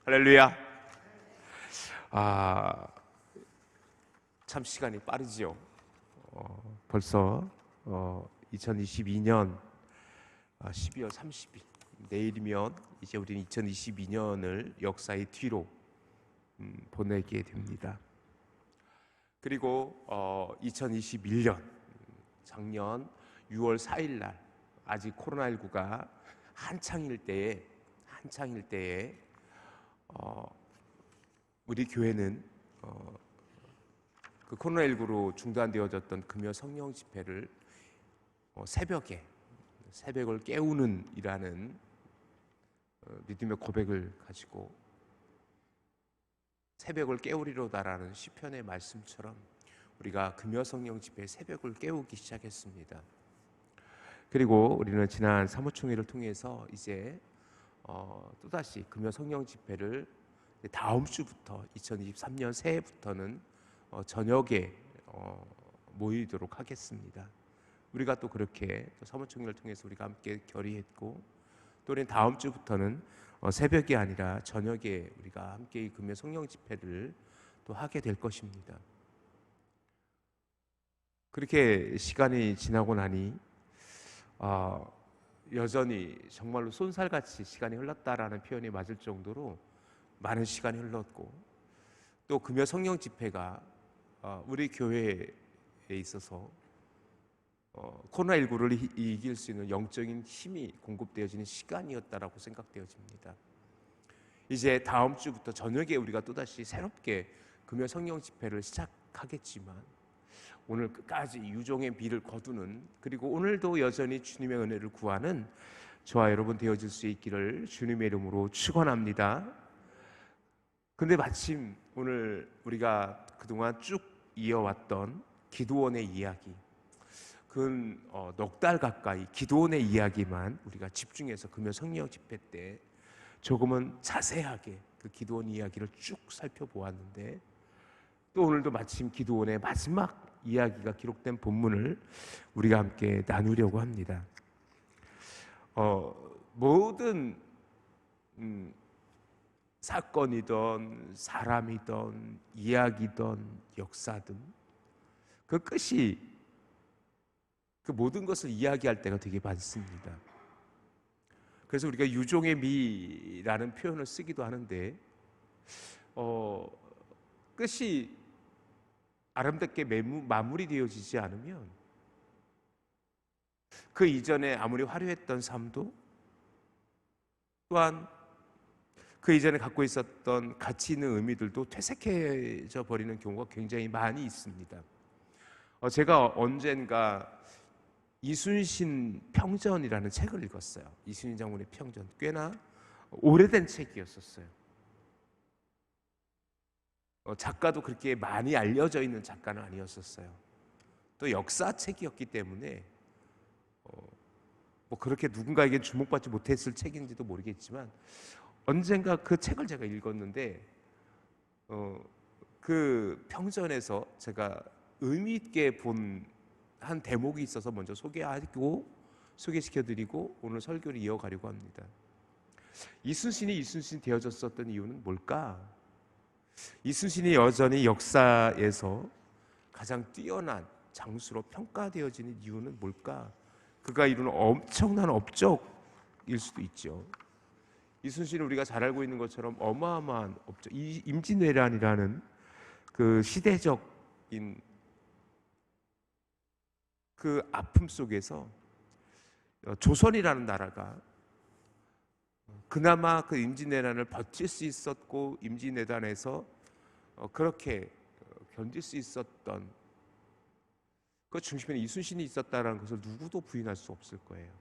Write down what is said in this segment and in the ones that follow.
할렐루야. 아, 참 시간이 빠르지요. 벌써 2022년 12월 30일 내일이면 이제 우리는 2022년을 역사의 뒤로 보내게 됩니다. 그리고 2021년 작년 6월 4일 날 아직 코로나19가 한창일 때에 우리 교회는 그 코로나19로 중단되어졌던 금요 성령 집회를 새벽을 깨우는 이라는 믿음의 고백을 가지고 새벽을 깨우리로다라는 시편의 말씀처럼 우리가 금요 성령 집회 새벽을 깨우기 시작했습니다. 그리고 우리는 지난 사무총회를 통해서 이제 또다시 금요 성령 집회를 다음 주부터 2023년 새해부터는 저녁에 모이도록 하겠습니다. 우리가 또 그렇게 사무총회를 통해서 우리가 함께 결의했고, 또 우리는 다음 주부터는 새벽이 아니라 저녁에 우리가 함께 금요 성령 집회를 또 하게 될 것입니다. 그렇게 시간이 지나고 나니 여전히 정말로 쏜살같이 시간이 흘렀다라는 표현이 맞을 정도로 많은 시간이 흘렀고, 또 금요 성령 집회가 우리 교회에 있어서 코로나19를 이길 수 있는 영적인 힘이 공급되어지는 시간이었다라고 생각되어집니다. 이제 다음 주부터 저녁에 우리가 또다시 새롭게 금요 성령 집회를 시작하겠지만, 오늘 끝까지 유종의 미를 거두는, 그리고 오늘도 여전히 주님의 은혜를 구하는 저와 여러분 되어질 수 있기를 주님의 이름으로 축원합니다. 근데 마침 오늘 우리가 그동안 쭉 이어왔던 기도원의 이야기, 그 넉 달 가까이 기도원의 이야기만 우리가 집중해서 금요 성령 집회 때 조금은 자세하게 그 기도원 이야기를 쭉 살펴보았는데, 또 오늘도 마침 기도원의 마지막 이야기가 기록된 본문을 우리가 함께 나누려고 합니다. 모든 사건이든 사람이든 이야기든 역사든 그 끝이 그 모든 것을 이야기할 때가 되게 많습니다. 그래서 우리가 유종의 미라는 표현을 쓰기도 하는데, 끝이 아름답게 마무리되어지지 않으면 그 이전에 아무리 화려했던 삶도, 또한 그 이전에 갖고 있었던 가치 있는 의미들도 퇴색해져 버리는 경우가 굉장히 많이 있습니다. 제가 언젠가 이순신 평전이라는 책을 읽었어요. 이순신 장군의 평전, 꽤나 오래된 책이었었어요. 작가도 그렇게 많이 알려져 있는 작가는 아니었었어요. 또 역사책이었기 때문에 뭐 그렇게 누군가에게 주목받지 못했을 책인지도 모르겠지만, 언젠가 그 책을 제가 읽었는데 그 평전에서 제가 의미 있게 본 한 대목이 있어서 먼저 소개시켜드리고 오늘 설교를 이어가려고 합니다. 이순신이 이순신 되어졌었던 이유는 뭘까? 이순신이 여전히 역사에서 가장 뛰어난 장수로 평가되어지는 이유는 뭘까? 그가 이루는 엄청난 업적일 수도 있죠. 이순신은 우리가 잘 알고 있는 것처럼 어마어마한 업적, 이 임진왜란이라는 그 시대적인 그 아픔 속에서 조선이라는 나라가 그나마 그 임진왜란을 버틸 수 있었고, 임진왜란에서 그렇게 견딜 수 있었던 그 중심에는 이순신이 있었다는 것을 누구도 부인할 수 없을 거예요.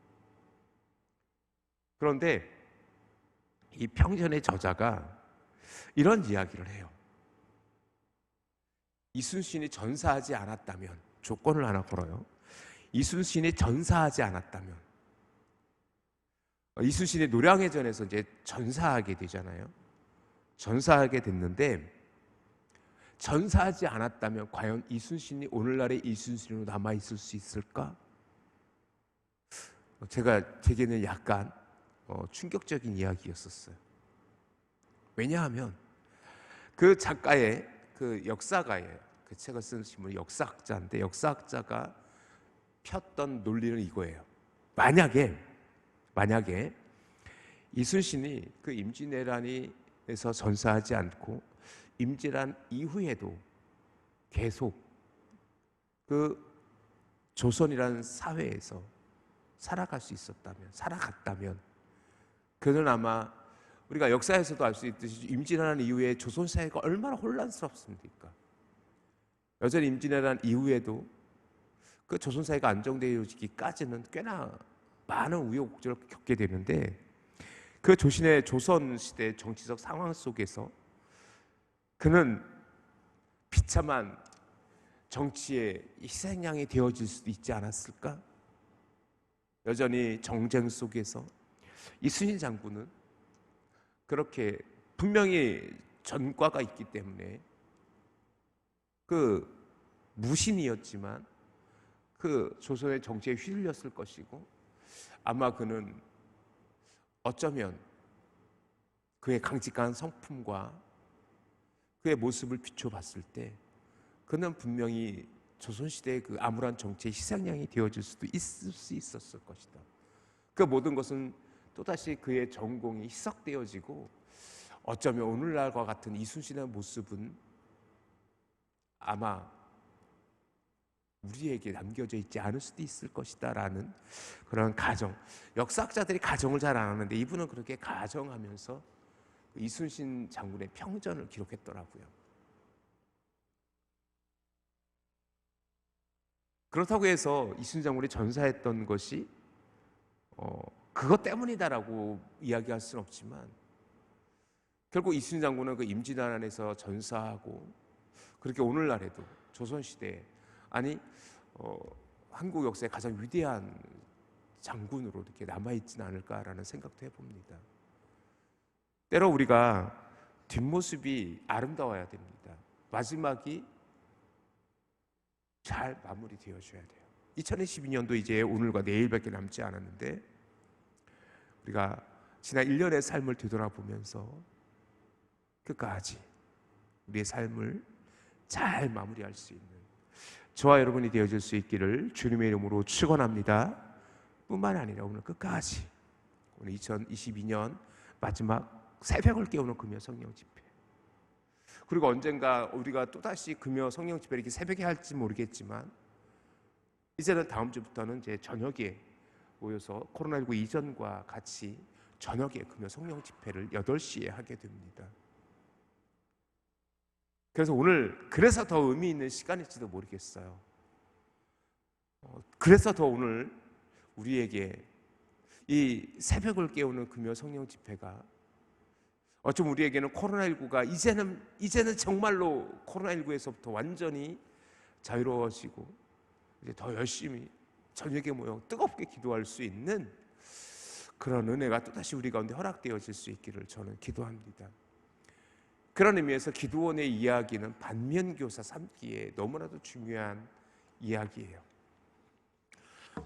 그런데 이 평전의 저자가 이런 이야기를 해요. 이순신이 전사하지 않았다면, 조건을 하나 걸어요. 이순신이 전사하지 않았다면, 이순신이 노량해전에서 이제 전사하게 되잖아요. 전사하게 됐는데, 전사하지 않았다면 과연 이순신이 오늘날의 이순신으로 남아있을 수 있을까? 제게는 약간 충격적인 이야기였었어요. 왜냐하면 그 작가의 그 역사가예요. 그 책을 쓴 신문이 역사학자인데 역사학자가 폈던 논리는 이거예요. 만약에 이순신이 그 임진왜란에서 전사하지 않고 임진왜란 이후에도 계속 그 조선이라는 사회에서 살아갔다면 그는 아마 우리가 역사에서도 알 수 있듯이 임진왜란 이후에 조선 사회가 얼마나 혼란스럽습니까? 여전히 임진왜란 이후에도 그 조선 사회가 안정되어지기까지는 꽤나 많은 우여곡절을 겪게 되는데 그 조선 시대 정치적 상황 속에서 그는 비참한 정치의 희생양이 되어질 수도 있지 않았을까? 여전히 정쟁 속에서 이순신 장군은 그렇게 분명히 전과가 있기 때문에 그 무신이었지만 그 조선의 정치에 휘둘렸을 것이고 아마 그는 어쩌면 그의 강직한 성품과 그의 모습을 비춰봤을 때 그는 분명히 조선시대의 그 암울한 정치의 희생양이 되어질 수도 있을 수 있었을 것이다. 그 모든 것은 또다시 그의 전공이 희석되어지고 어쩌면 오늘날과 같은 이순신의 모습은 아마 우리에게 남겨져 있지 않을 수도 있을 것이다 라는 그런 가정. 역사학자들이 가정을 잘 안 하는데 이분은 그렇게 가정하면서 이순신 장군의 평전을 기록했더라고요. 그렇다고 해서 이순신 장군이 전사했던 것이 그것 때문이다라고 이야기할 수는 없지만 결국 이순신 장군은 그 임진왜란에서 전사하고 그렇게 오늘날에도 조선시대에 아니 한국 역사의 가장 위대한 장군으로 이렇게 남아있지는 않을까라는 생각도 해봅니다. 때로 우리가 뒷모습이 아름다워야 됩니다. 마지막이 잘 마무리되어줘야 돼요. 2022년도 이제 오늘과 내일밖에 남지 않았는데 우리가 지난 1년의 삶을 되돌아보면서 끝까지 우리의 삶을 잘 마무리할 수 있는 저와 여러분이 되어질 수 있기를 주님의 이름으로 축원합니다. 뿐만 아니라 오늘 끝까지 오늘 2022년 마지막 새벽을 깨우는 금요 성령 집회 그리고 언젠가 우리가 또다시 금요 성령 집회를 이렇게 새벽에 할지 모르겠지만 이제는 다음 주부터는 이제 저녁에 모여서 코로나19 이전과 같이 저녁에 금요 성령 집회를 8시에 하게 됩니다. 그래서 오늘 그래서 더 의미 있는 시간일지도 모르겠어요. 그래서 더 오늘 우리에게 이 새벽을 깨우는 금요 성령 집회가 어쩜 우리에게는 코로나19가 이제는 정말로 코로나19에서부터 완전히 자유로워지고 이제 더 열심히 저녁에 모여 뜨겁게 기도할 수 있는 그런 은혜가 또다시 우리 가운데 허락되어질 수 있기를 저는 기도합니다. 그런 의미에서 기도원의 이야기는 반면교사 삼기에 너무나도 중요한 이야기예요.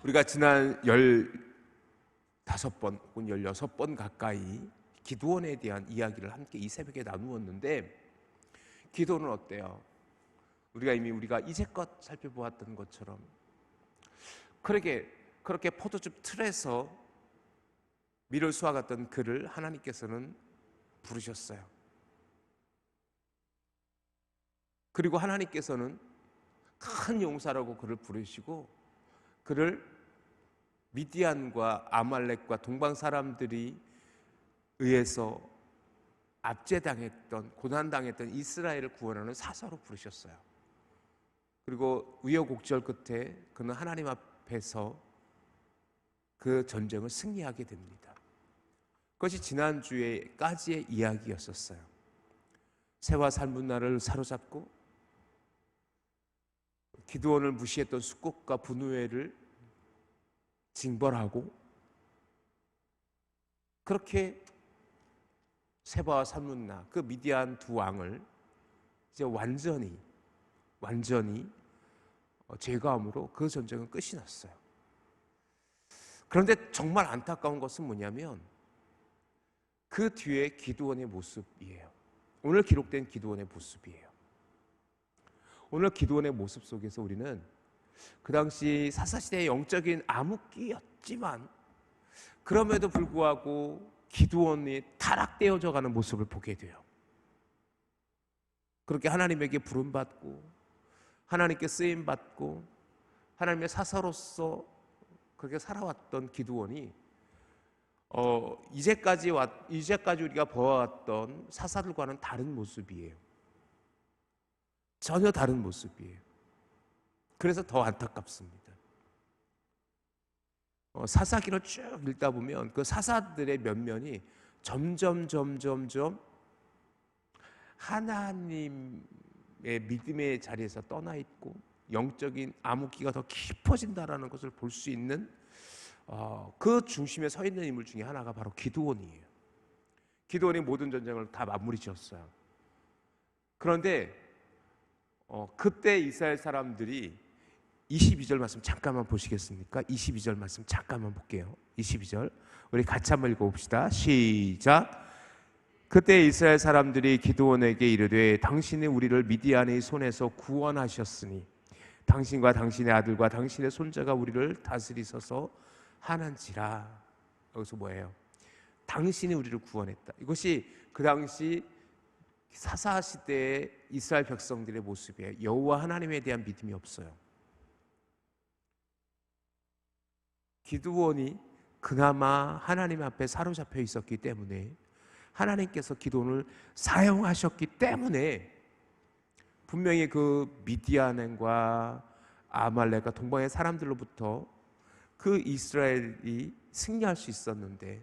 우리가 지난 15번 혹은 16번 가까이 기도원에 대한 이야기를 함께 이 새벽에 나누었는데 기도는 어때요? 우리가 이제껏 살펴보았던 것처럼 그렇게 포도즙 틀에서 밀을 쏘아갔던 그를 하나님께서는 부르셨어요. 그리고 하나님께서는 큰 용사라고 그를 부르시고 그를 미디안과 아말렉과 동방 사람들이 의해서 압제당했던 고난당했던 이스라엘을 구원하는 사사로 부르셨어요. 그리고 우여곡절 끝에 그는 하나님 앞에서 그 전쟁을 승리하게 됩니다. 그것이 지난주에까지의 이야기였었어요. 새와 살문나를 사로잡고 기드온을 무시했던 숫국과 분우엘을 징벌하고 그렇게 세바와 살문나 그 미디안 두 왕을 이제 완전히 제거함으로 그 전쟁은 끝이 났어요. 그런데 정말 안타까운 것은 뭐냐면 그 뒤에 기드온의 모습이에요. 오늘 기록된 기드온의 모습이에요. 오늘 기드온의 모습 속에서 우리는 그 당시 사사시대의 영적인 암흑기였지만 그럼에도 불구하고 기드온이 타락되어져 가는 모습을 보게 돼요. 그렇게 하나님에게 부름받고 하나님께 쓰임받고 하나님의 사사로서 그렇게 살아왔던 기드온이 이제까지 우리가 보아왔던 사사들과는 다른 모습이에요. 전혀 다른 모습이에요. 그래서 더 안타깝습니다. 사사기를 쭉 읽다 보면 그 사사들의 면면이 점점 하나님의 믿음의 자리에서 떠나 있고 영적인 암흑기가 더 깊어진다라는 것을 볼 수 있는 그 중심에 서 있는 인물 중에 하나가 바로 기드온이에요. 기드온이 모든 전쟁을 다 마무리 지었어요. 그런데 그때 이스라엘 사람들이 22절 말씀 잠깐만 보시겠습니까? 22절 말씀 잠깐만 볼게요. 22절 우리 같이 한번 읽어봅시다. 시작. 그때 이스라엘 사람들이 기드온에게 이르되 당신이 우리를 미디안의 손에서 구원하셨으니 당신과 당신의 아들과 당신의 손자가 우리를 다스리소서 하는지라. 여기서 뭐예요? 당신이 우리를 구원했다. 이것이 그 당시 사사시대의 이스라엘 백성들의 모습이에요. 여호와 하나님에 대한 믿음이 없어요. 기드온이 그나마 하나님 앞에 사로잡혀 있었기 때문에 하나님께서 기드온을 사용하셨기 때문에 분명히 그 미디안과 아말렉과 동방의 사람들로부터 그 이스라엘이 승리할 수 있었는데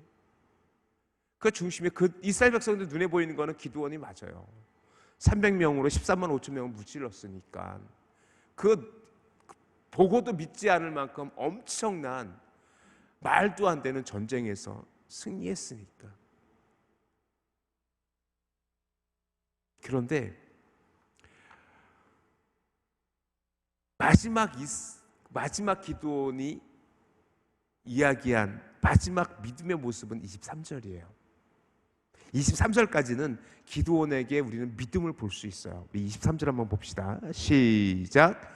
그 중심에 그 이스라엘 백성들 눈에 보이는 거는 기드온이 맞아요. 300명으로 13만 5천 명을 무찔렀으니까 그 보고도 믿지 않을 만큼 엄청난 말도 안 되는 전쟁에서 승리했으니까. 그런데 마지막 기드온이 이야기한 마지막 믿음의 모습은 23절이에요. 23절까지는 기드온에게 우리는 믿음을 볼 수 있어요. 우리 23절 한번 봅시다. 시작.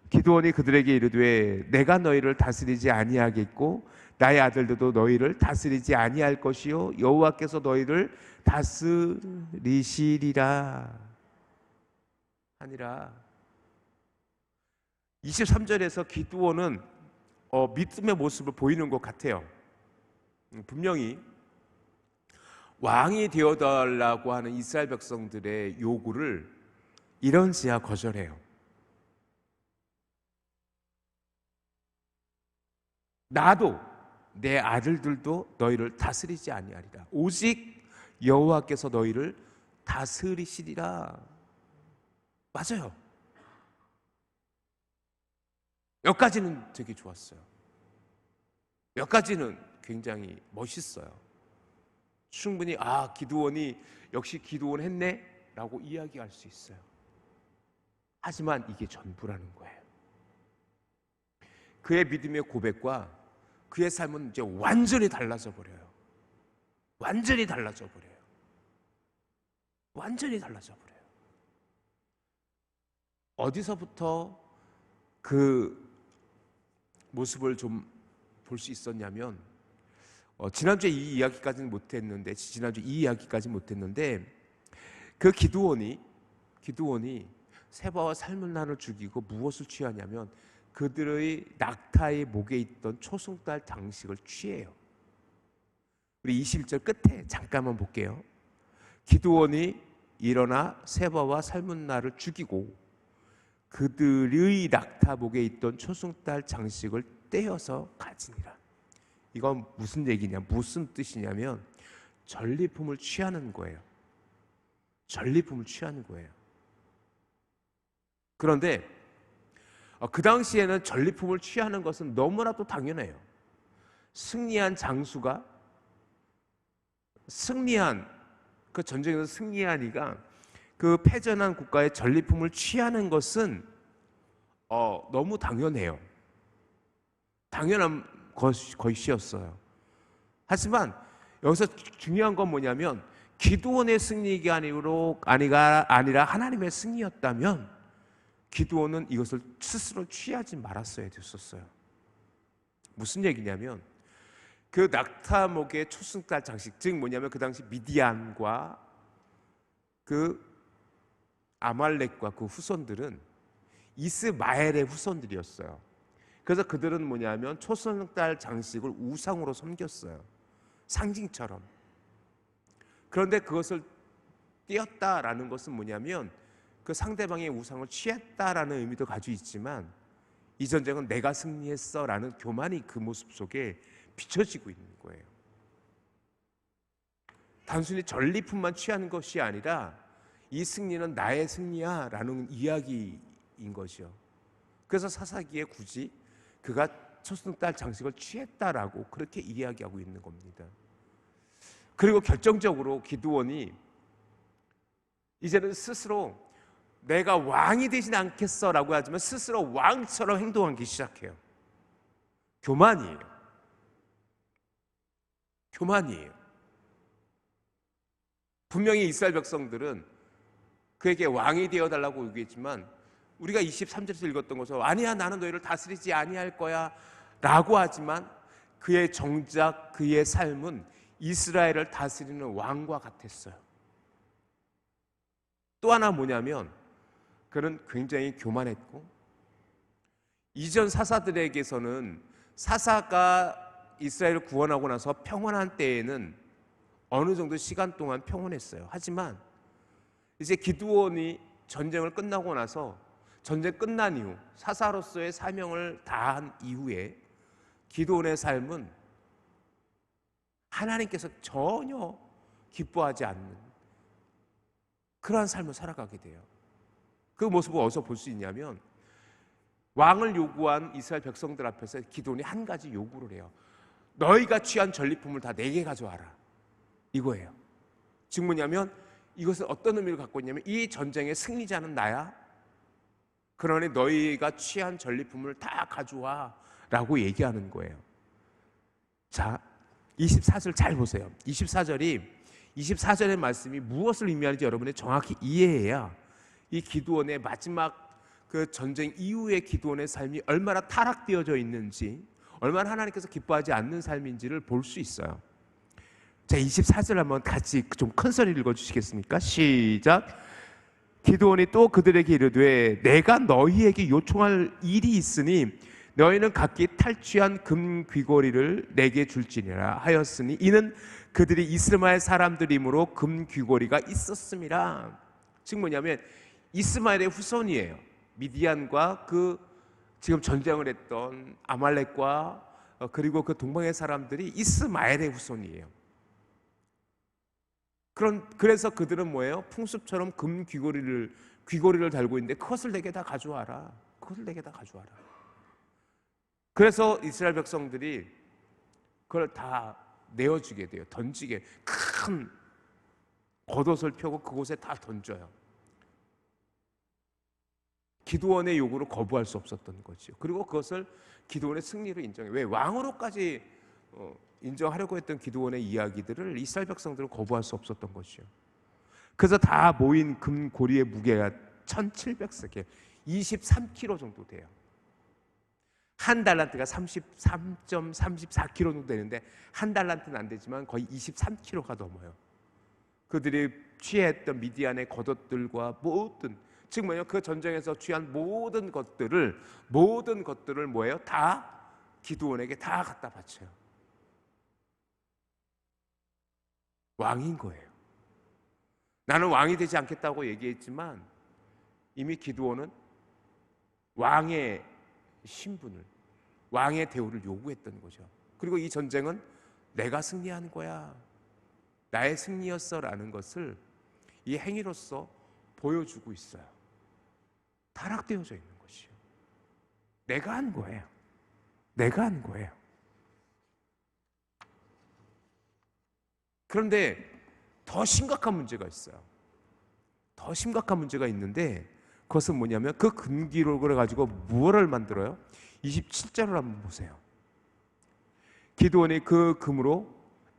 기드온이 그들에게 이르되 내가 너희를 다스리지 아니하겠고 나의 아들들도 너희를 다스리지 아니할 것이요 여호와께서 너희를 다스리시리라 하니라. 23절에서 기드온은 믿음의 모습을 보이는 것 같아요. 분명히 왕이 되어달라고 하는 이스라엘 백성들의 요구를 이런지야 거절해요. 나도 내 아들들도 너희를 다스리지 아니하리라. 오직 여호와께서 너희를 다스리시리라. 맞아요. 여기까지는 되게 좋았어요. 여기까지는 굉장히 멋있어요. 충분히 기드온이 역시 기드온 했네 라고 이야기할 수 있어요. 하지만 이게 전부라는 거예요. 그의 믿음의 고백과 그의 삶은 이제 완전히 달라져 버려요. 완전히 달라져 버려요. 완전히 달라져 버려요. 어디서부터 그 모습을 좀 볼 수 있었냐면 지난주에 이 이야기까지는 못했는데 그 기드온이 세바와 살문나를 죽이고 무엇을 취하냐면 그들의 낙타의 목에 있던 초승달 장식을 취해요. 우리 21절 끝에 잠깐만 볼게요. 기드온이 일어나 세바와 살문나를 죽이고 그들의 낙타 목에 있던 초승달 장식을 떼어서 가지니라. 이건 무슨 얘기냐, 무슨 뜻이냐면 전리품을 취하는 거예요. 전리품을 취하는 거예요. 그런데 그 당시에는 전리품을 취하는 것은 너무나도 당연해요. 승리한 장수가 그 전쟁에서 승리한 이가 그 패전한 국가의 전리품을 취하는 것은 너무 당연해요. 당연한 것이었어요. 하지만 여기서 중요한 건 뭐냐면 기드온의 승리가 아니라 하나님의 승리였다면 기드온은 이것을 스스로 취하지 말았어야 됐었어요. 무슨 얘기냐면 그 낙타목의 초승달 장식, 즉 뭐냐면 그 당시 미디안과 그 아말렉과 그 후손들은 이스마엘의 후손들이었어요. 그래서 그들은 뭐냐면 초승달 장식을 우상으로 섬겼어요. 상징처럼. 그런데 그것을 띄었다라는 것은 뭐냐면 그 상대방의 우상을 취했다라는 의미도 가지고 있지만 이 전쟁은 내가 승리했어라는 교만이 그 모습 속에 비춰지고 있는 거예요. 단순히 전리품만 취하는 것이 아니라 이 승리는 나의 승리야 라는 이야기인 것이요. 그래서 사사기에 굳이 그가 초승달 장식을 취했다라고 그렇게 이야기하고 있는 겁니다. 그리고 결정적으로 기드온이 이제는 스스로 내가 왕이 되진 않겠어라고 하지만 스스로 왕처럼 행동하기 시작해요. 교만이에요. 교만이에요. 분명히 이스라엘 백성들은 그에게 왕이 되어달라고 요구했지만 우리가 23절에서 읽었던 것처럼 아니야 나는 너희를 다스리지 아니할 거야 라고 하지만 그의 정작 그의 삶은 이스라엘을 다스리는 왕과 같았어요. 또 하나 뭐냐면 그는 굉장히 교만했고 이전 사사들에게서는 사사가 이스라엘을 구원하고 나서 평온한 때에는 어느 정도 시간 동안 평온했어요. 하지만 이제 기드온이 전쟁을 끝나고 나서 전쟁 끝난 이후 사사로서의 사명을 다한 이후에 기드온의 삶은 하나님께서 전혀 기뻐하지 않는 그러한 삶을 살아가게 돼요. 그 모습을 어디서 볼 수 있냐면 왕을 요구한 이스라엘 백성들 앞에서 기드온이 한 가지 요구를 해요. 너희가 취한 전리품을 다 내게 가져와라. 이거예요. 즉 뭐냐면 이것은 어떤 의미를 갖고 있냐면 이 전쟁의 승리자는 나야. 그러니 너희가 취한 전리품을 다 가져와 라고 얘기하는 거예요. 자, 24절 잘 보세요. 24절의 말씀이 무엇을 의미하는지 여러분이 정확히 이해해야 이 기드온의 마지막 그 전쟁 이후의 기드온의 삶이 얼마나 타락되어져 있는지, 얼마나 하나님께서 기뻐하지 않는 삶인지를 볼 수 있어요. 자, 24절 한번 같이 좀 큰 소리를 읽어주시겠습니까? 시작. 기드온이 또 그들에게 이르되 내가 너희에게 요청할 일이 있으니 너희는 각기 탈취한 금 귀고리를 내게 줄지니라 하였으니 이는 그들이 이스마엘 사람들이므로 금 귀고리가 있었음이라. 즉 뭐냐면 이스마엘의 후손이에요. 미디안과 그 지금 전쟁을 했던 아말렉과 그리고 그 동방의 사람들이 이스마엘의 후손이에요. 그래서 그들은 뭐예요? 풍습처럼 금 귀고리를 달고 있는데 그것을 내게 다 가져와라. 그것을 내게 다 가져와라. 그래서 이스라엘 백성들이 그걸 다 내어주게 돼요. 던지게. 큰 겉옷을 펴고 그곳에 다 던져요. 기드온의 요구를 거부할 수 없었던 거죠. 그리고 그것을 기드온의 승리로 인정해요. 왜? 왕으로까지 인정하려고 했던 기드온의 이야기들을 이스라엘 백성들은 거부할 수 없었던 것이요. 그래서 다 모인 금고리의 무게가 1700세겔, 23kg 정도 돼요. 한 달란트가 33.34kg 정도 되는데 한 달란트는 안 되지만 거의 23kg가 넘어요. 그들이 취했던 미디안의 겉옷들과 모든, 즉 뭐예요? 그 전쟁에서 취한 모든 것들을 뭐예요? 다 기드온에게 다 갖다 바쳐요. 왕인 거예요. 나는 왕이 되지 않겠다고 얘기했지만 이미 기드온은 왕의 신분을, 왕의 대우를 요구했던 거죠. 그리고 이 전쟁은 내가 승리한 거야, 나의 승리였어라는 것을 이 행위로서 보여주고 있어요. 타락되어져 있는 것이요. 내가 한 거예요. 내가 한 거예요. 그런데 더 심각한 문제가 있어요. 더 심각한 문제가 있는데 그것은 뭐냐면 그 금기록을 가지고 무엇을 만들어요? 27절을 한번 보세요. 기드온이 그 금으로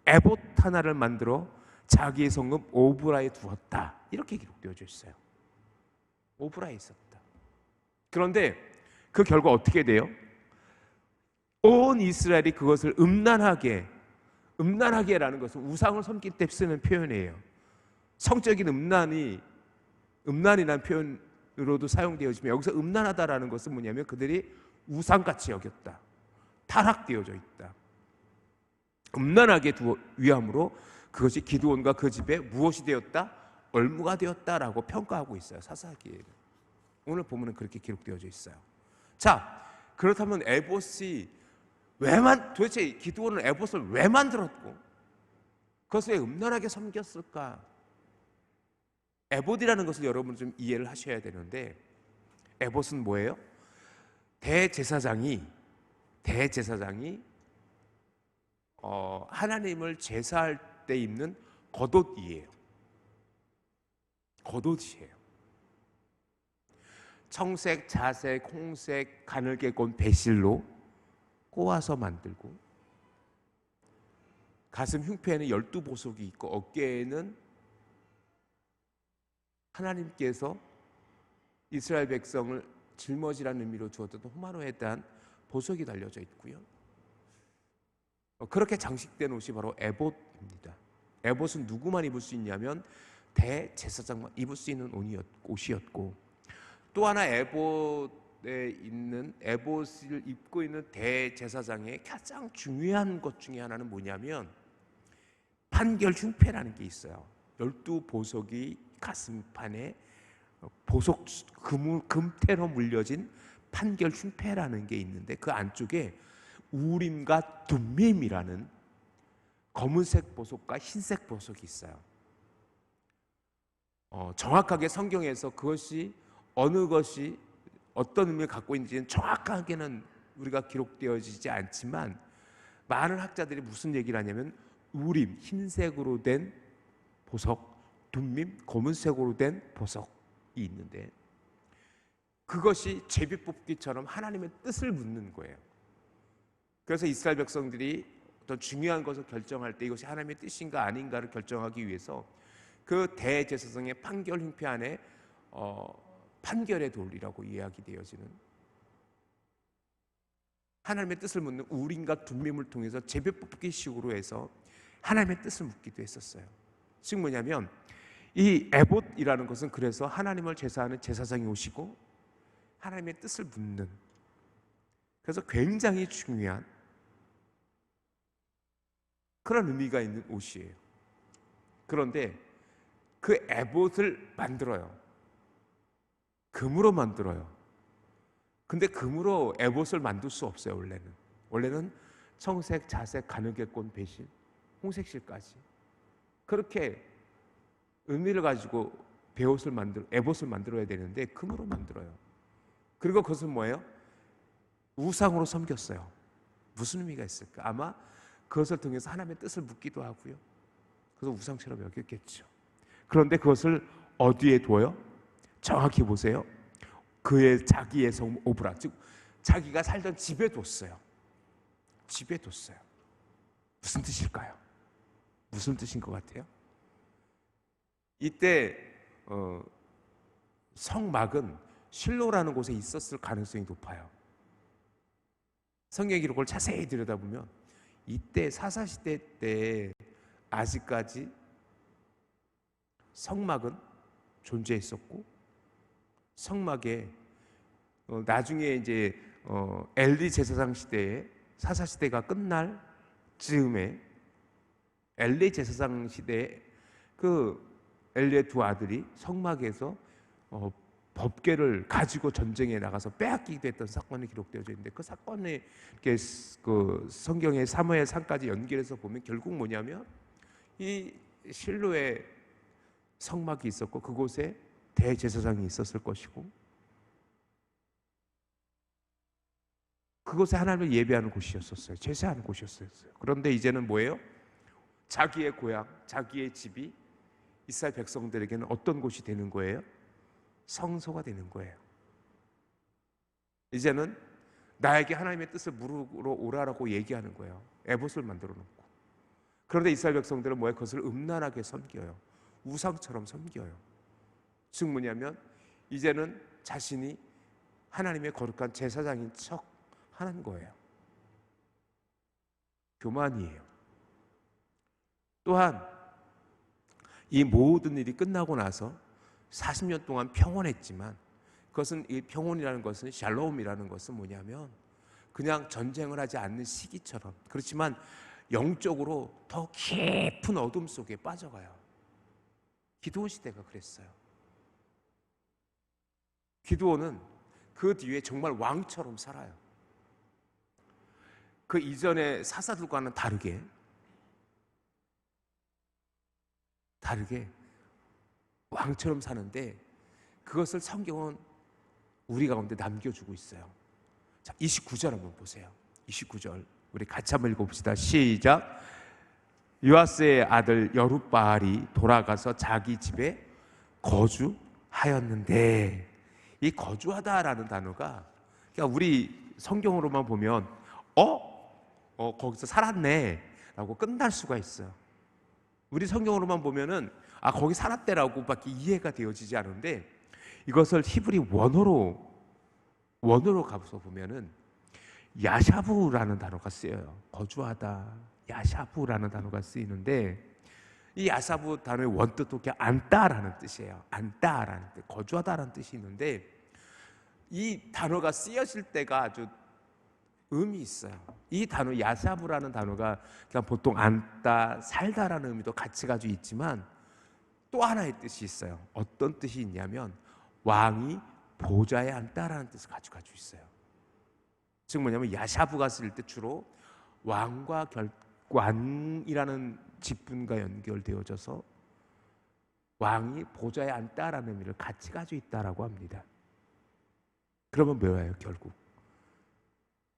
에봇 하나를 만들어 자기의 성읍 오브라에 두었다. 이렇게 기록되어져 있어요. 오브라에 있었다. 그런데 그 결과 어떻게 돼요? 온 이스라엘이 그것을 음란하게라는 것은 우상을 섬길 때 쓰는 표현이에요. 성적인 음란이라는 표현으로도 사용되어지면 여기서 음란하다라는 것은 뭐냐면 그들이 우상같이 여겼다. 타락되어져 있다. 음란하게 위함으로 그것이 기드온과 그 집에 무엇이 되었다? 얼무가 되었다라고 평가하고 있어요. 사사기에는. 오늘 보면은 그렇게 기록되어져 있어요. 자, 그렇다면 에봇이 도대체 기드온은 에봇을 왜 만들었고 그것을 왜 음란하게 섬겼을까? 에봇이라는 것을 여러분 좀 이해를 하셔야 되는데, 에봇은 뭐예요? 대제사장이 하나님을 제사할 때 입는 겉옷이에요. 겉옷이에요. 청색, 자색, 홍색, 가늘게 꼰 배실로 꼬아서 만들고, 가슴 흉패에는 12보석이 있고 어깨에는 하나님께서 이스라엘 백성을 짊어지라는 의미로 주었던 호마노에 대한 보석이 달려져 있고요. 그렇게 장식된 옷이 바로 에봇입니다. 에봇은 누구만 입을 수 있냐면 대제사장만 입을 수 있는 옷이었고, 또 하나 에봇을 입고 있는 대제사장의 가장 중요한 것 중에 하나는 뭐냐면 판결 흉패라는 게 있어요. 12보석이 가슴판에 금태로 물려진 판결 흉패라는 게 있는데, 그 안쪽에 우림과 둠밈이라는 검은색 보석과 흰색 보석이 있어요. 정확하게 성경에서 그것이 어느 것이 어떤 의미를 갖고 있는지는 정확하게는 우리가 기록되어지지 않지만, 많은 학자들이 무슨 얘기를 하냐면 우림, 흰색으로 된 보석, 둠밈, 검은색으로 된 보석이 있는데, 그것이 제비뽑기처럼 하나님의 뜻을 묻는 거예요. 그래서 이스라엘 백성들이 어떤 중요한 것을 결정할 때 이것이 하나님의 뜻인가 아닌가를 결정하기 위해서 그 대제사장의 판결 흉패 안에 판결의 돌이라고 이야기되어지는 하나님의 뜻을 묻는 우림과 둠밈을 통해서 제비뽑기식으로 해서 하나님의 뜻을 묻기도 했었어요. 즉 뭐냐면 이 에봇이라는 것은 그래서 하나님을 제사하는 제사장이 오시고 하나님의 뜻을 묻는, 그래서 굉장히 중요한 그런 의미가 있는 옷이에요. 그런데 그 에봇을 만들어요. 금으로 만들어요. 근데 금으로 에봇을 만들 수 없어요. 원래는 청색, 자색, 가늘게 꼰 배실, 홍색실까지 그렇게 의미를 가지고 에봇을 만들어야 되는데 금으로 만들어요. 그리고 그것은 뭐예요? 우상으로 섬겼어요. 무슨 의미가 있을까? 아마 그것을 통해서 하나님의 뜻을 묻기도 하고요. 그래서 우상처럼 여겼겠죠. 그런데 그것을 어디에 둬요? 정확히 보세요. 자기의 성 오브라, 즉 자기가 살던 집에 뒀어요. 집에 뒀어요. 무슨 뜻일까요? 무슨 뜻인 것 같아요? 이때 성막은 실로라는 곳에 있었을 가능성이 높아요. 성경 기록을 자세히 들여다보면 이때 사사시대 때 아직까지 성막은 존재했었고, 성막에 나중에 이제 엘리 제사장 시대에 사사시대가 끝날 즈음에 엘리 제사장 시대에 그 엘리의 두 아들이 성막에서 법궤를 가지고 전쟁에 나가서 빼앗기게 됐던 사건이 기록되어져 있는데, 그 사건에 그 성경의 사무엘 상까지 연결해서 보면 결국 뭐냐면 이 실로의 성막이 있었고 그곳에 대제사장이 있었을 것이고 그곳에 하나님을 예배하는 곳이었어요. 제사하는 곳이었어요. 그런데 이제는 뭐예요? 자기의 고향, 자기의 집이 이스라엘 백성들에게는 어떤 곳이 되는 거예요? 성소가 되는 거예요. 이제는 나에게 하나님의 뜻을 물으러 오라라고 얘기하는 거예요. 에봇을 만들어 놓고. 그런데 이스라엘 백성들은 뭐예요? 그것을 음란하게 섬겨요. 우상처럼 섬겨요. 즉 뭐냐면 이제는 자신이 하나님의 거룩한 제사장인 척 하는 거예요. 교만이에요. 또한 이 모든 일이 끝나고 나서 40년 동안 평온했지만, 그것은 이 평온이라는 것은, 샬롬이라는 것은 뭐냐면 그냥 전쟁을 하지 않는 시기처럼, 그렇지만 영적으로 더 깊은 어둠 속에 빠져가요. 기드온 시대가 그랬어요. 기드온은 그 뒤에 정말 왕처럼 살아요. 그 이전의 사사들과는 다르게 왕처럼 사는데, 그것을 성경은 우리 가운데 남겨주고 있어요. 자, 29절 한번 보세요. 29절 우리 같이 한번 읽어봅시다. 시작. 요아스의 아들 여룻바알이 돌아가서 자기 집에 거주하였는데, 이 거주하다라는 단어가 그러니까 우리 성경으로만 보면 거기서 살았네 라고 끝날 수가 있어요. 우리 성경으로만 보면은 거기 살았대라고밖에 이해가 되어지지 않은데, 이것을 히브리 원어로 가서 보면은 야샤부라는 단어가 쓰여요. 거주하다, 야샤부라는 단어가 쓰이는데, 이 야샤부 단어의 원뜻도 그냥 앉다라는 뜻이에요. 앉다라는 뜻, 거주하다라는 뜻이 있는데, 이 단어가 쓰여질 때가 아주 의미 있어요. 이 단어 야샤부라는 단어가 그냥 보통 앉다, 살다라는 의미도 같이 가지고 있지만 또 하나의 뜻이 있어요. 어떤 뜻이 있냐면 왕이 보좌에 앉다라는 뜻을 가지고 있어요. 즉 뭐냐면 야샤부가 쓸 때 주로 왕이라는 직분과 연결되어져서 왕이 보좌에 앉다라는 의미를 같이 가지고 있다라고 합니다. 그러면 뭐예요? 결국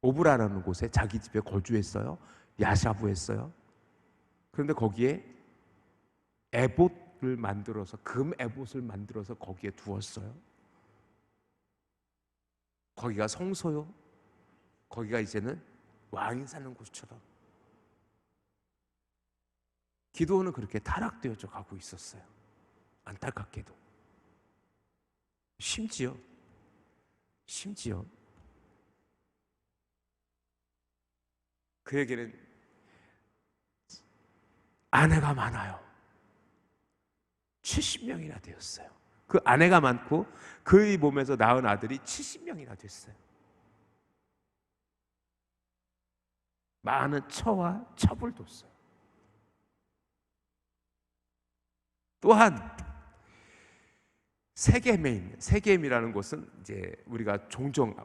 오브라라는 곳에 자기 집에 거주했어요. 야샤부했어요. 그런데 거기에 에봇을 만들어서, 금 에봇을 만들어서 거기에 두었어요. 거기가 성소요. 거기가 이제는 왕이 사는 곳처럼. 기드온은 그렇게 타락되어져 가고 있었어요. 안타깝게도. 심지어 그에게는 아내가 많아요. 70명이나 되었어요. 그 아내가 많고 그의 몸에서 낳은 아들이 70명이나 됐어요. 많은 처와 첩을 뒀어요. 또한 세겜이라는 곳은 이제 우리가 종종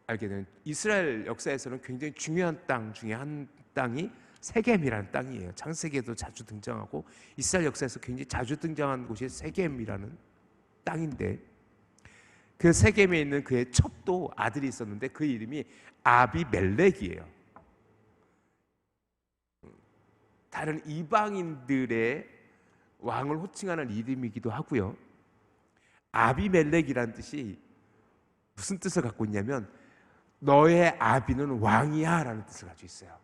알게 되는 이스라엘 역사에서는 굉장히 중요한 땅 중에 한 땅이 세겜이라는 땅이에요. 창세기에도 자주 등장하고 이스라엘 역사에서 굉장히 자주 등장한 곳이 세겜이라는 땅인데, 그 세겜에 있는 그의 첩도 아들이 있었는데 그 이름이 아비멜렉이에요. 다른 이방인들의 왕을 호칭하는 이름이기도 하고요. 아비멜렉이라는 뜻이 무슨 뜻을 갖고 있냐면 너의 아비는 왕이야 라는 뜻을 가지고 있어요.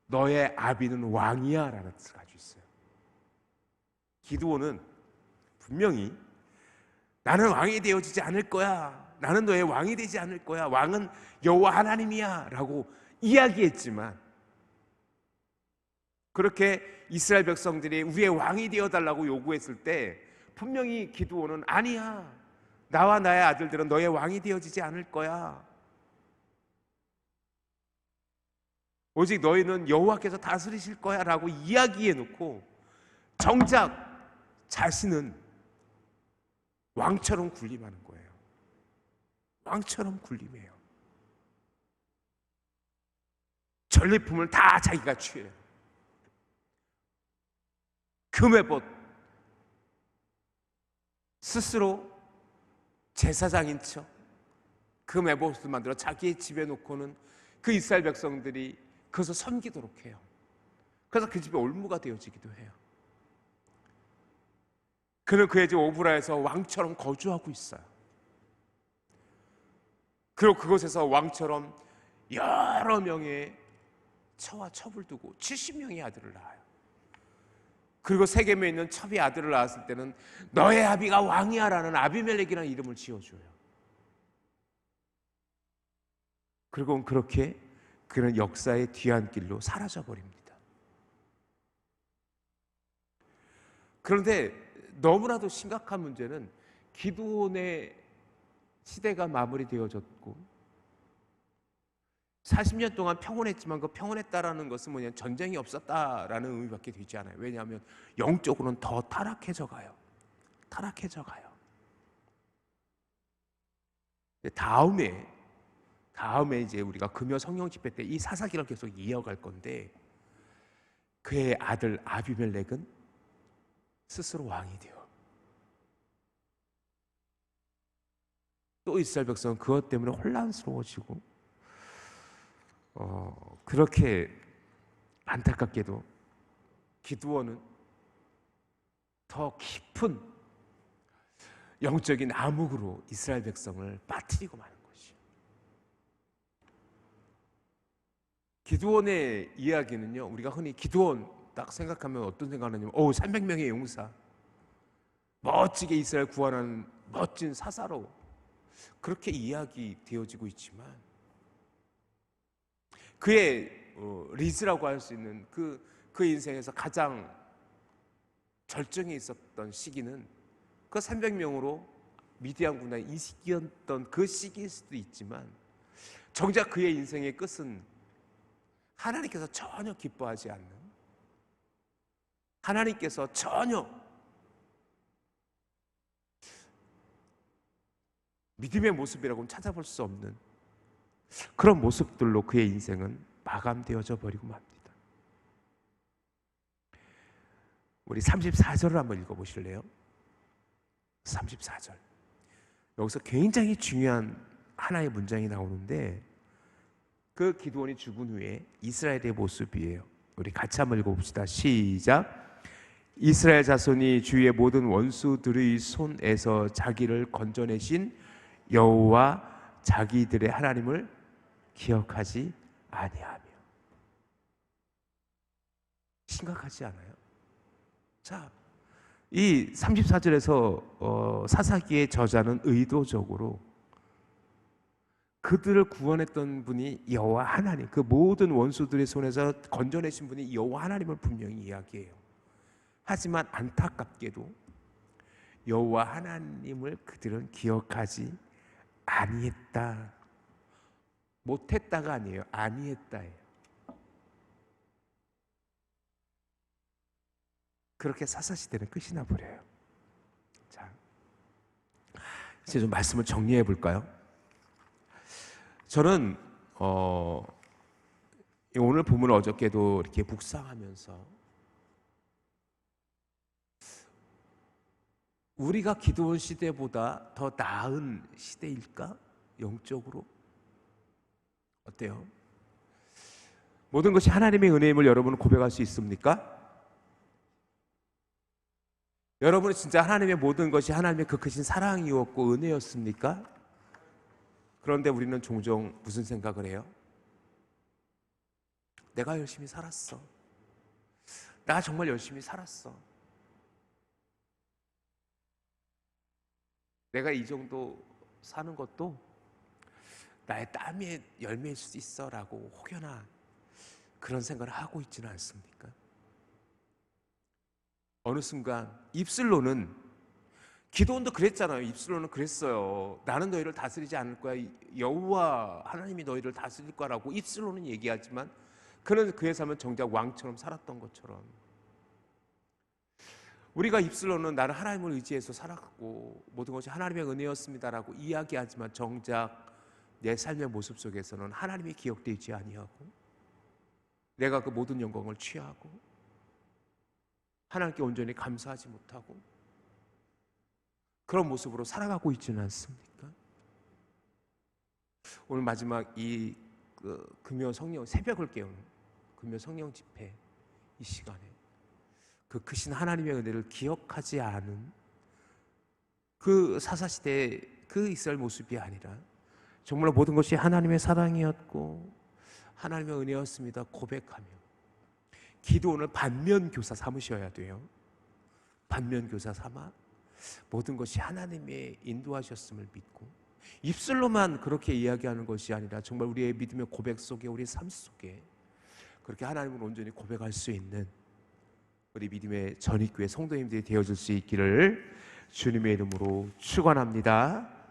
너의 아비는 왕이야 라는 뜻을 가지고 있어요. 기드온은 분명히 나는 왕이 되어지지 않을 거야, 나는 너의 왕이 되지 않을 거야, 왕은 여호와 하나님이야 라고 이야기했지만, 그렇게 이스라엘 백성들이 우리의 왕이 되어달라고 요구했을 때 분명히 기드온은 아니야, 나와 나의 아들들은 너의 왕이 되어지지 않을 거야, 오직 너희는 여호와께서 다스리실 거야 라고 이야기해놓고 정작 자신은 왕처럼 군림하는 거예요. 왕처럼 군림해요. 전리품을 다 자기가 취해요. 금에봇, 스스로 제사장인 척 금에봇을 만들어 자기의 집에 놓고는 그 이스라엘 백성들이 그것을 섬기도록 해요. 그래서 그 집에 올무가 되어지기도 해요. 그는 그의 집 오브라에서 왕처럼 거주하고 있어요. 그리고 그곳에서 왕처럼 여러 명의 처와 첩을 두고 70명의 아들을 낳아요. 그리고 세겜에 있는 첩이 아들을 낳았을 때는 너의 아비가 왕이야라는 아비멜렉이라는 이름을 지어줘요. 그리고 그렇게 그는 역사의 뒤안길로 사라져버립니다. 그런데 너무나도 심각한 문제는 기드온의 시대가 마무리되어졌고 40년 동안 평온했지만 그 평온했다라는 것은 뭐냐면 전쟁이 없었다라는 의미밖에 되지 않아요. 왜냐하면 영적으로는 더 타락해져 가요. 다음에 이제 우리가 금요 성령 집회 때 이 사사기를 계속 이어갈 건데, 그의 아들 아비멜렉은 스스로 왕이 돼요. 또 이스라엘 백성은 그것 때문에 혼란스러워지고, 그렇게 안타깝게도 기드온은 더 깊은 영적인 암흑으로 이스라엘 백성을 빠뜨리고 마는 것이요. 기드온의 이야기는요, 우리가 흔히 기드온 딱 생각하면 어떤 생각을 하냐면 300명의 용사, 멋지게 이스라엘 구원하는 멋진 사사로 그렇게 이야기되어지고 있지만, 그의 리즈라고 할 수 있는 그 인생에서 가장 절정에 있었던 시기는 그 300명으로 미디안 군단이 이기었던 그 시기일 수도 있지만, 정작 그의 인생의 끝은 하나님께서 전혀 기뻐하지 않는, 하나님께서 전혀 믿음의 모습이라고는 찾아볼 수 없는 그런 모습들로 그의 인생은 마감되어져 버리고 맙니다. 우리 34절을 한번 읽어보실래요? 34절. 여기서 굉장히 중요한 하나의 문장이 나오는데, 그 기드온이 죽은 후에 이스라엘의 모습이에요. 우리 같이 한번 읽어봅시다. 시작. 이스라엘 자손이 주의 모든 원수들의 손에서 자기를 건져내신 여호와 자기들의 하나님을 기억하지 아니하며. 심각하지 않아요? 자, 이 34절에서 사사기의 저자는 의도적으로 그들을 구원했던 분이 여호와 하나님, 그 모든 원수들의 손에서 건져내신 분이 여호와 하나님을 분명히 이야기해요. 하지만 안타깝게도 여호와 하나님을 그들은 기억하지 아니했다. 못했다가 아니에요. 아니했다예요. 그렇게 사사시대는 끝이 나버려요. 자, 이제 좀 말씀을 정리해 볼까요? 저는 오늘 본문을 어저께도 이렇게 묵상하면서 우리가 기드온 시대보다 더 나은 시대일까? 영적으로? 어때요? 모든 것이 하나님의 은혜임을 여러분은 고백할 수 있습니까? 여러분은 진짜 하나님의 모든 것이 하나님의 그 크신 사랑이었고 은혜였습니까? 그런데 우리는 종종 무슨 생각을 해요? 내가 열심히 살았어. 나 정말 열심히 살았어. 내가 이 정도 사는 것도 나의 땀의 열매일 수도 있어 라고 혹여나 그런 생각을 하고 있지는 않습니까? 어느 순간 입술로는, 기드온도 그랬잖아요. 입술로는 그랬어요. 나는 너희를 다스리지 않을 거야. 여호와 하나님이 너희를 다스릴 거라고 입술로는 얘기하지만 그는 그의 삶은 정작 왕처럼 살았던 것처럼, 우리가 입술로는 나는 하나님을 의지해서 살았고 모든 것이 하나님의 은혜였습니다라고 이야기하지만 정작 내 삶의 모습 속에서는 하나님이 기억되지 아니하고 내가 그 모든 영광을 취하고 하나님께 온전히 감사하지 못하고 그런 모습으로 살아가고 있지는 않습니까? 오늘 마지막 이 금요 성령, 새벽을 깨우는 금요 성령 집회 이 시간에 그 크신 하나님의 은혜를 기억하지 않은 그 사사시대의 그 이스라엘 모습이 아니라 정말 모든 것이 하나님의 사랑이었고 하나님의 은혜였습니다 고백하며 기도원을 반면교사 삼으셔야 돼요. 반면교사 삼아 모든 것이 하나님의 인도하셨음을 믿고, 입술로만 그렇게 이야기하는 것이 아니라 정말 우리의 믿음의 고백 속에, 우리 삶 속에 그렇게 하나님을 온전히 고백할 수 있는 우리 믿음의 전익교회 성도님들이 되어줄 수 있기를 주님의 이름으로 축원합니다.